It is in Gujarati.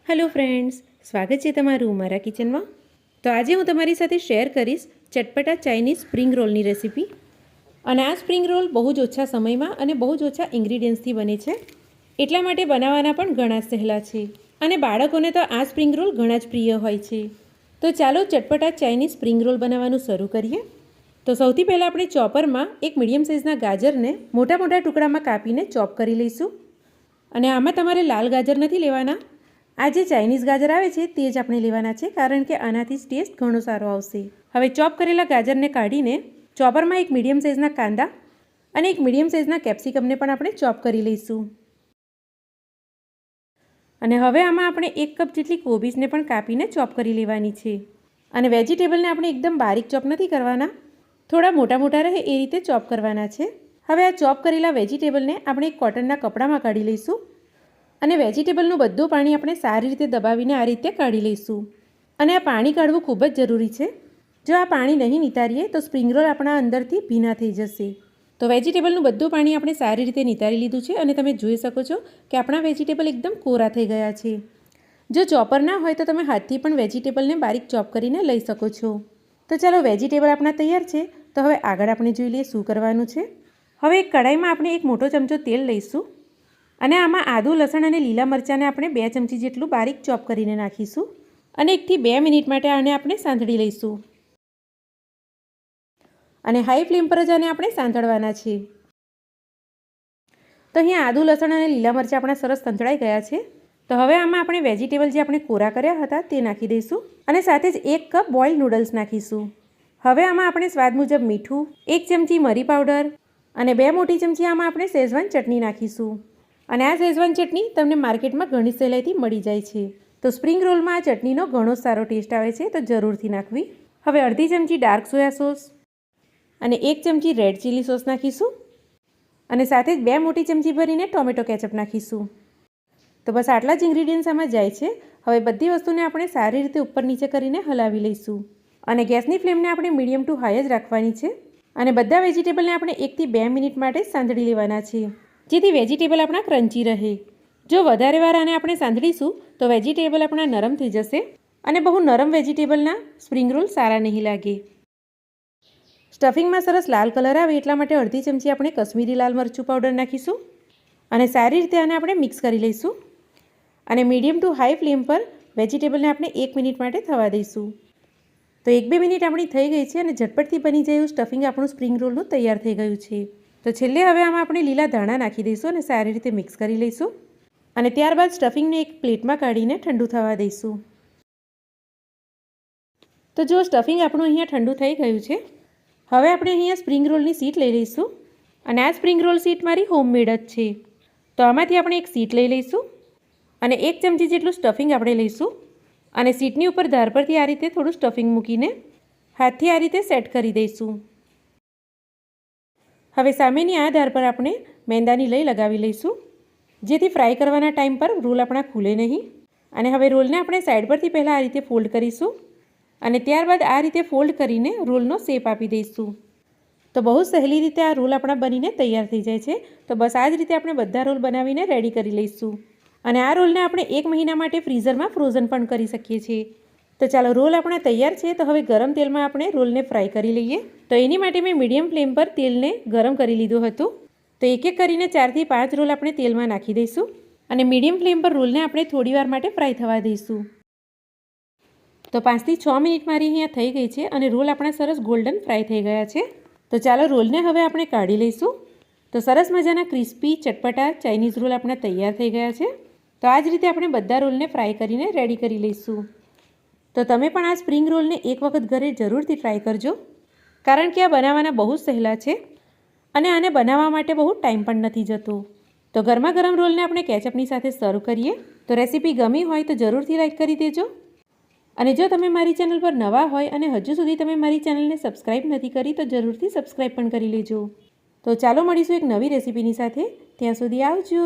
હેલો ફ્રેન્ડ્સ, સ્વાગત છે તમારું મારા કિચનમાં। તો આજે હું તમારી સાથે શેર કરીશ ચટપટા ચાઇનીઝ સ્પ્રિંગ રોલની રેસીપી। અને આ સ્પ્રિંગ રોલ બહુ જ ઓછા સમયમાં અને બહુ જ ઓછા ઇન્ગ્રીડિયન્ટ્સથી બને છે, એટલા માટે બનાવવાના પણ ઘણા સહેલા છે અને બાળકોને તો આ સ્પ્રિંગ રોલ ઘણા જ પ્રિય હોય છે। તો ચાલો ચટપટા ચાઇનીઝ સ્પ્રિંગ રોલ બનાવવાનું શરૂ કરીએ। તો સૌથી પહેલાં આપણે ચોપરમાં એક મીડિયમ સાઇઝના ગાજરને મોટા મોટા ટુકડામાં કાપીને ચોપ કરી લઈશું। અને આમાં તમારે લાલ ગાજર નથી લેવાના, આ જે ચાઇનીઝ ગાજર આવે છે તે જ આપણે લેવાના છે, કારણ કે આનાથી ટેસ્ટ ઘણો સારો આવશે। હવે ચોપ કરેલા ગાજરને કાઢીને ચોપરમાં એક મીડિયમ સાઇઝના કાંદા અને એક મીડિયમ સાઇઝના કેપ્સિકમને પણ આપણે ચોપ કરી લઈશું। અને હવે આમાં આપણે 1 કપ જેટલી કોબીજને પણ કાપીને ચોપ કરી લેવાની છે। અને વેજીટેબલને આપણે એકદમ બારીક ચોપ નથી કરવાના, થોડા મોટા મોટા રહે એ રીતે ચોપ કરવાના છે। હવે આ ચોપ કરેલા વેજીટેબલને આપણે એક કોટનના કપડામાં કાઢી લઈશું અને વેજીટેબલનું બધું પાણી આપણે સારી રીતે દબાવીને આ રીતે કાઢી લઈશું। અને આ પાણી કાઢવું ખૂબ જ જરૂરી છે, જો આ પાણી નહીં નિતારીએ તો સ્પ્રિંગ રોલ આપણા અંદરથી ભીના થઈ જશે। તો વેજીટેબલનું બધું પાણી આપણે સારી રીતે નિતારી લીધું છે અને તમે જોઈ શકો છો કે આપણા વેજીટેબલ એકદમ કોરા થઈ ગયા છે। જો ચોપર ના હોય તો તમે હાથથી પણ વેજીટેબલને બારીક ચોપ કરીને લઈ શકો છો। તો ચાલો, વેજીટેબલ આપણા તૈયાર છે, તો હવે આગળ આપણે જોઈ લઈએ શું કરવાનું છે। હવે એક કઢાઈમાં આપણે 1 મોટો ચમચો તેલ લઈશું અને આમાં આદું, લસણ અને લીલા મરચાંને આપણે 2 ચમચી જેટલું બારીક ચોપ કરીને નાખીશું અને 1 થી 2 મિનિટ માટે આને આપણે સાંતળી લઈશું। અને હાઈ ફ્લેમ પર જ આને આપણે સાંતળવાના છે। તો અહીંયા આદું, લસણ અને લીલા મરચાં આપણા સરસ સંતળાઈ ગયા છે। તો હવે આમાં આપણે વેજીટેબલ જે આપણે કોરા કર્યા હતા તે નાખી દઈશું અને સાથે જ 1 કપ બોઇલ્ડ નૂડલ્સ નાખીશું। હવે આમાં આપણે સ્વાદ મુજબ મીઠું, 1 ચમચી મરી પાવડર અને 2 મોટી ચમચી આમાં આપણે શેઝવાન ચટણી નાખીશું। અને આ શેઝવાન ચટણી તમને માર્કેટમાં ઘણી સહેલાઈથી મળી જાય છે, તો સ્પ્રિંગ રોલમાં આ ચટણીનો ઘણો સારો ટેસ્ટ આવે છે, તો જરૂરથી નાખવી। હવે અડધી ચમચી ડાર્ક સોયા સોસ અને 1 ચમચી રેડ ચીલી સોસ નાખીશું અને સાથે જ 2 મોટી ચમચી ભરીને ટોમેટો કેચઅપ નાખીશું। તો બસ આટલા જ ઇન્ગ્રીડિયન્ટ્સ આમાં જાય છે। હવે બધી વસ્તુને આપણે સારી રીતે ઉપર નીચે કરીને હલાવી લઈશું અને ગેસની ફ્લેમને આપણે મીડિયમ ટુ હાઈ જ રાખવાની છે। અને બધા વેજીટેબલને આપણે 1 થી 2 મિનિટ માટે સાંતળી લેવાના છે, જેથી વેજીટેબલ આપણા ક્રન્ચી રહે। જો વધારે વાર આને આપણે સાંતળીશું તો વેજીટેબલ આપણા નરમ થઈ જશે અને બહુ નરમ વેજીટેબલના સ્પ્રિંગ રોલ સારા નહીં લાગે। સ્ટફિંગમાં સરસ લાલ કલર આવે એટલા માટે અડધી ચમચી આપણે કશ્મીરી લાલ મરચું પાવડર નાખીશું અને સારી રીતે આને આપણે મિક્સ કરી લઈશું અને મીડિયમ ટુ હાઈ ફ્લેમ પર વેજીટેબલને આપણે 1 મિનિટ માટે થવા દઈશું। તો 1-2 મિનિટ આપણી થઈ ગઈ છે અને ઝટપટથી બની જાય એવું સ્ટફિંગ આપણું સ્પ્રિંગ રોલનું તૈયાર થઈ ગયું છે। તો છેલ્લે હવે આમાં આપણે લીલા ધાણા નાખી દઈશું અને સારી રીતે મિક્સ કરી લઈશું અને ત્યારબાદ સ્ટફિંગને એક પ્લેટમાં કાઢીને ઠંડુ થવા દઈશું। તો જો સ્ટફિંગ આપણું અહીંયા ઠંડુ થઈ ગયું છે, હવે આપણે અહીંયા સ્પ્રિંગ રોલની શીટ લઈ લઈશું અને આ સ્પ્રિંગ રોલ શીટ મારી હોમમેડ જ છે। તો આમાંથી આપણે એક શીટ લઈ લઈશું અને 1 ચમચી જેટલું સ્ટફિંગ આપણે લઈશું અને શીટની ઉપર ધાર પરથી આ રીતે થોડું સ્ટફિંગ મૂકીને હાથથી આ રીતે સેટ કરી દઈશું। હવે સામેની આ ધાર પર આપણે મેંદાની લઈ લગાવી લઈશું, જેથી ફ્રાય કરવાના ટાઈમ પર રોલ આપણા ખુલે નહીં। અને હવે રોલને આપણે સાઈડ પરથી પહેલાં આ રીતે ફોલ્ડ કરીશું અને ત્યારબાદ આ રીતે ફોલ્ડ કરીને રોલનો શેપ આપી દઈશું। તો બહુ સહેલી રીતે આ રોલ આપણા બનીને તૈયાર થઈ જાય છે। તો બસ આ જ રીતે આપણે બધા રોલ બનાવીને રેડી કરી લઈશું અને આ રોલને આપણે 1 મહિના માટે ફ્રીઝરમાં ફ્રોઝન પણ કરી શકીએ છીએ। તો ચાલો, રોલ આપણા તૈયાર છે। તો હવે ગરમ તેલમાં આપણે રોલને ફ્રાય કરી લઈએ। તો એની માટે મેં મીડિયમ ફ્લેમ પર તેલને ગરમ કરી લીધું હતું। તો એક એક કરીને 4 થી 5 રોલ આપણે તેલમાં નાખી દઈશું અને મીડિયમ ફ્લેમ પર રોલને આપણે થોડીવાર માટે ફ્રાય થવા દઈશું। તો 5 થી 6 મિનિટ મારી અહીંયા થઈ ગઈ છે અને રોલ આપણા સરસ ગોલ્ડન ફ્રાય થઈ ગયા છે। તો ચાલો, રોલને હવે આપણે કાઢી લઈશું। તો સરસ મજાના ક્રિસ્પી ચટપટા ચાઇનીઝ રોલ આપણા તૈયાર થઈ ગયા છે। તો આ જ રીતે આપણે બધા રોલને ફ્રાય કરીને રેડી કરી લઈશું। તો તમે પણ આ સ્પ્રિંગ રોલને એક વખત ઘરે જરૂરથી ટ્રાય કરજો, કારણ કે આ બનાવવાના બહુ સહેલા છે અને આને બનાવવા માટે બહુ ટાઈમ પણ નથી જતો। તો ગરમા ગરમ રોલને આપણે કેચઅપની સાથે સર્વ કરીએ। તો રેસીપી ગમી હોય તો જરૂરથી લાઈક કરી દેજો અને જો તમે મારી ચેનલ પર નવા હોય અને હજુ સુધી તમે મારી ચેનલને સબસ્ક્રાઈબ નથી કરી તો જરૂરથી સબસ્ક્રાઈબ પણ કરી લેજો। તો ચાલો મળીશું એક નવી રેસીપીની સાથે, ત્યાં સુધી આવજો।